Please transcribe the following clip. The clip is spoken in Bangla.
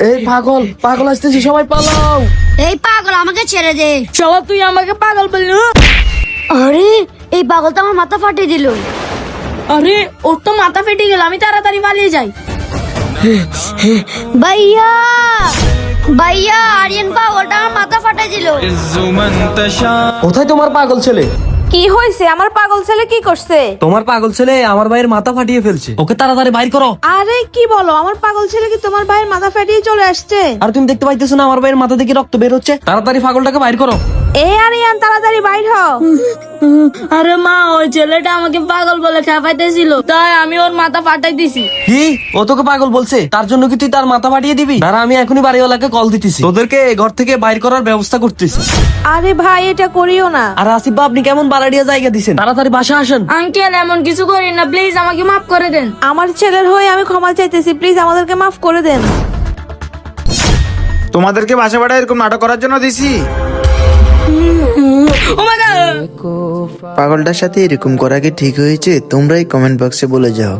এই পাগল পাগল আসতেছি, সবাই পালাও। এই পাগল আমাকে ছেড়ে দে। শালা তুই আমাকে পাগল বললি? আরে এই পাগল তো আমার মাথা ফাটিয়ে দিল। আরে ওর তো মাথা ফেটে গেল, আমি তাড়াতাড়ি পালিয়ে যাই। ভাইয়া ভাইয়া আরিয়ান পাগলটা আমার মাথা ফাটিয়ে দিল। কোথায় তোমার পাগল ছেলে? কি হয়েছে? আমার পাগল ছেলে কি করছে? তোমার পাগল ছেলে আমার ভাইয়ের মাথা ফাটিয়ে ফেলছে, ওকে তাড়াতাড়ি বাইর করো। আরে কি বলো, আমার পাগল ছেলে কি তোমার ভাইয়ের মাথা ফাটিয়ে চলে আসছে? আর তুমি দেখতে পাইতেছো না আমার ভাইয়ের মাথা থেকে রক্ত বের হচ্ছে? তাড়াতাড়ি পাগলটাকে বাইর করো। এই আরিয়ান তাড়াতাড়ি বাইর হও। আরে মা, ওই ছেলেটা আমাকে পাগল বলে খেপাইতেছিল, তাই আমি ওর মাথা ফাটাই দিছি। কি ও তোকে পাগল বলছে? তার জন্য কি তুই তার মাথা ফাটিয়ে দিবি? দাঁড়া, আমি এখনই বাড়িওয়ালাকে কল দিতেছি, তোদেরকে ঘর থেকে বাইর করার ব্যবস্থা করতেছি। আরে ভাই এটা করিও না। আর আসিফ বা, আপনি কেমন বাড়াড়িয়া জায়গা দিছেন? তাড়াতাড়ি বাসা আসেন। আঙ্কেল এমন কিছু করি না, প্লিজ আমাকে মাফ করে দেন। আমার ছেলের হয়ে আমি ক্ষমা চাইতেছি, প্লিজ আমাদেরকে মাফ করে দেন। তোমাদেরকে বাসা ভাড়া এরকম নাটক করার জন্য দিছি? ও মাই গড! পাগলটার সাথে এরকম করা কি ঠিক হয়েছে? তোমরাই কমেন্ট বক্সে বলে যাও।